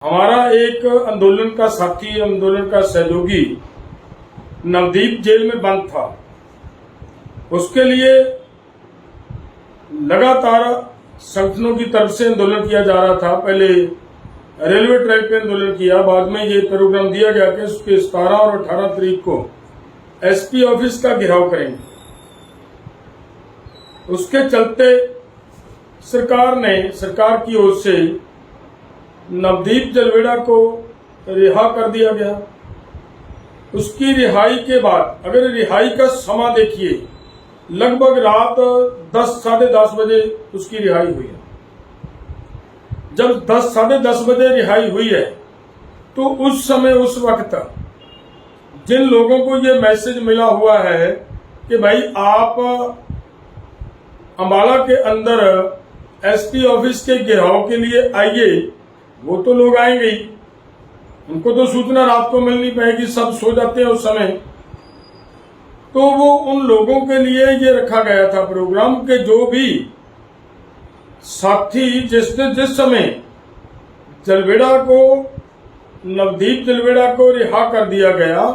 हमारा एक आंदोलन का साथी, आंदोलन का सहयोगी नवदीप जेल में बंद था। उसके लिए लगातार संगठनों की तरफ से आंदोलन किया जा रहा था। पहले रेलवे ट्रैक पे आंदोलन किया, बाद में ये प्रोग्राम दिया गया कि उसके 17 और 18 तारीख को एसपी ऑफिस का घेराव करेंगे। उसके चलते सरकार की ओर से नवदीप जलवेड़ा को रिहा कर दिया गया। उसकी रिहाई के बाद अगर रिहाई का समा देखिए, लगभग रात 10 साढ़े 10 बजे उसकी रिहाई हुई है। जब 10 साढ़े 10 बजे रिहाई हुई है तो उस समय उस वक्त जिन लोगों को ये मैसेज मिला हुआ है कि भाई आप अंबाला के अंदर एसपी ऑफिस के घेराव के लिए आइए, वो तो लोग आएंगे ही, उनको तो सूचना रात को मिलनी पाएगी, सब सो जाते हैं उस समय। तो वो उन लोगों के लिए ये रखा गया था प्रोग्राम के जो भी साथी जिस समय नवदीप जलवेड़ा को रिहा कर दिया गया,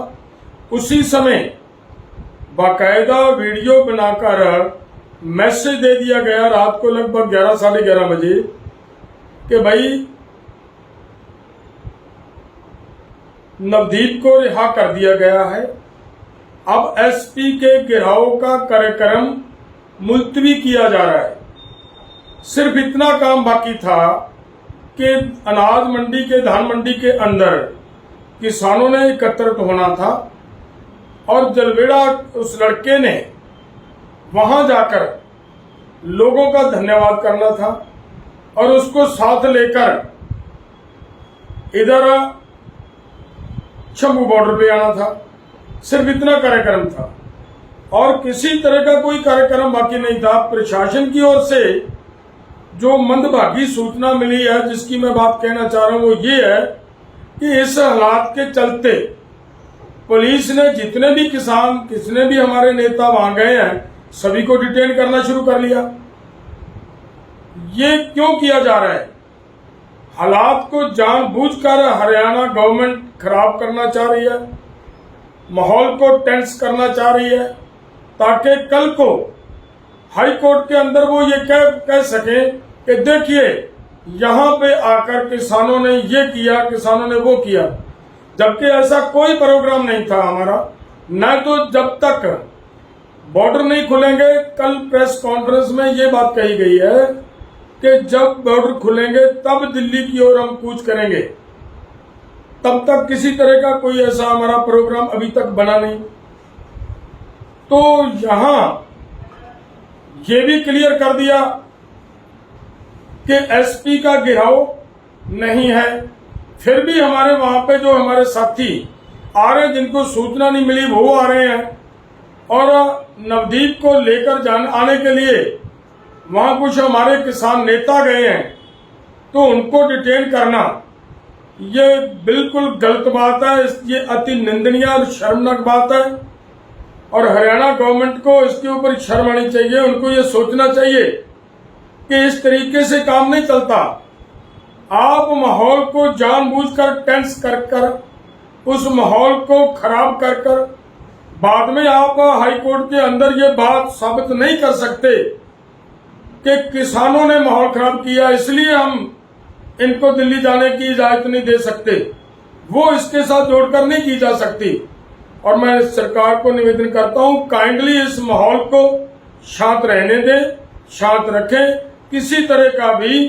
उसी समय बाकायदा वीडियो बनाकर मैसेज दे दिया गया रात को लगभग 11 साढ़े 11 बजे कि भाई नवदीप को रिहा कर दिया गया है। अब एसपी के घेराव का कार्यक्रम मुलतवी किया जा रहा है। सिर्फ इतना काम बाकी था कि अनाज मंडी के धान मंडी के अंदर किसानों ने एकत्रित होना था और जलवेड़ा उस लड़के ने वहां जाकर लोगों का धन्यवाद करना था और उसको साथ लेकर इधर शंभू बॉर्डर पे आना था। सिर्फ इतना कार्यक्रम था और किसी तरह का कोई कार्यक्रम बाकी नहीं था। प्रशासन की ओर से जो मंदभागी सूचना मिली है, जिसकी मैं बात कहना चाह रहा हूं, वो ये है कि इस हालात के चलते पुलिस ने जितने भी किसान, कितने भी हमारे नेता वहां गए हैं, सभी को डिटेन करना शुरू कर लिया। ये क्यों किया जा रहा है? हालात को जानबूझकर हरियाणा गवर्नमेंट खराब करना चाह रही है, माहौल को टेंस करना चाह रही है, ताकि कल को हाई कोर्ट के अंदर वो ये कह सके कि देखिए यहां पे आकर किसानों ने ये किया, किसानों ने वो किया, जबकि ऐसा कोई प्रोग्राम नहीं था हमारा। न तो जब तक बॉर्डर नहीं खुलेंगे, कल प्रेस कॉन्फ्रेंस में ये बात कही गई है कि जब बॉर्डर खुलेंगे तब दिल्ली की ओर हम कूच करेंगे, तब तक किसी तरह का कोई ऐसा हमारा प्रोग्राम अभी तक बना नहीं। तो यहां ये भी क्लियर कर दिया कि एसपी का घेराव नहीं है। फिर भी हमारे वहां पे जो हमारे साथी आ रहे हैं, जिनको सूचना नहीं मिली, वो आ रहे हैं और नवदीप को लेकर आने के लिए वहां कुछ हमारे किसान नेता गए हैं, तो उनको डिटेन करना ये बिल्कुल गलत बात है। ये अति निंदनीय और शर्मनाक बात है और हरियाणा गवर्नमेंट को इसके ऊपर शर्म आनी चाहिए। उनको ये सोचना चाहिए कि इस तरीके से काम नहीं चलता। आप माहौल को जानबूझकर टेंस कर उस माहौल को खराब कर बाद में आप हाई कोर्ट के अंदर ये बात साबित नहीं कर सकते कि किसानों ने माहौल खराब किया, इसलिए हम इनको दिल्ली जाने की इजाजत नहीं दे सकते। वो इसके साथ जोड़कर नहीं की जा सकती। और मैं सरकार को निवेदन करता हूं, काइंडली इस माहौल को शांत रहने दें, शांत रखें, किसी तरह का भी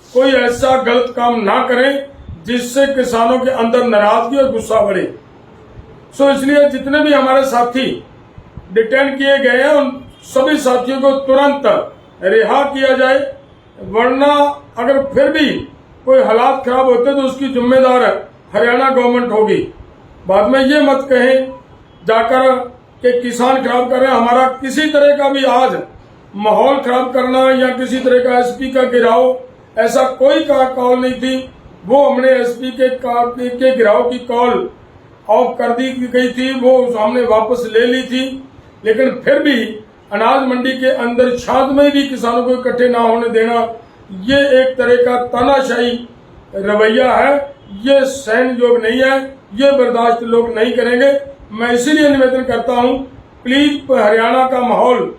कोई ऐसा गलत काम ना करें जिससे किसानों के अंदर नाराजगी और गुस्सा बढ़े। सो इसलिए जितने भी हमारे साथी डिटेन किए गए हैं, उन सभी साथियों को तुरंत रिहा किया जाए, वरना अगर फिर भी कोई हालात खराब होते तो उसकी जिम्मेदार हरियाणा गवर्नमेंट होगी। बाद में ये मत कहें जाकर कि किसान खराब कर रहे हैं। हमारा किसी तरह का भी आज माहौल खराब करना या किसी तरह का एसपी का गिराव, ऐसा कोई कॉल नहीं थी। वो हमने एसपी के गिराव की कॉल ऑफ कर दी गई थी, वो हमने वापस ले ली थी। लेकिन फिर भी अनाज मंडी के अंदर शांत में भी किसानों को इकट्ठे ना होने देना, ये एक तरह का तानाशाही रवैया है ये सहन योग्य नहीं है, ये बर्दाश्त लोग नहीं करेंगे। मैं इसीलिए निवेदन करता हूं, प्लीज हरियाणा का माहौल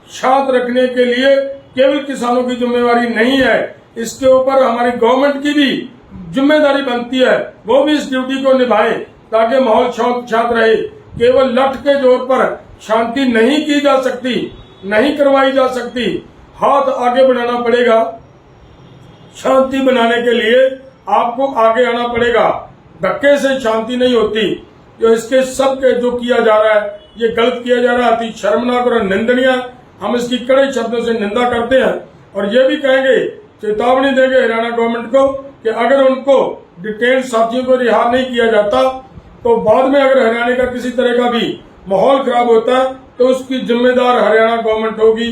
शांत रखने के लिए केवल किसानों की जिम्मेवारी नहीं है, इसके ऊपर हमारी गवर्नमेंट की भी जिम्मेदारी बनती है, वो भी इस ड्यूटी को निभाए ताकि माहौल शांत रहे। केवल लठ के जोर पर शांति नहीं की जा सकती, नहीं करवाई जा सकती, हाथ आगे बढ़ाना पड़ेगा। शांति बनाने के लिए आपको आगे आना पड़ेगा, धक्के से शांति नहीं होती। जो इसके सब के जो किया जा रहा है, ये गलत किया जा रहा है, अति शर्मनाक और निंदनीय। हम इसकी कड़े शब्दों से निंदा करते हैं और ये भी कहेंगे, चेतावनी देंगे हरियाणा गवर्नमेंट को कि अगर उनको डिटेन साथियों को रिहा नहीं किया जाता तो बाद में अगर हरियाणा का किसी तरह का भी माहौल खराब होता है तो उसकी जिम्मेदार हरियाणा गवर्नमेंट होगी।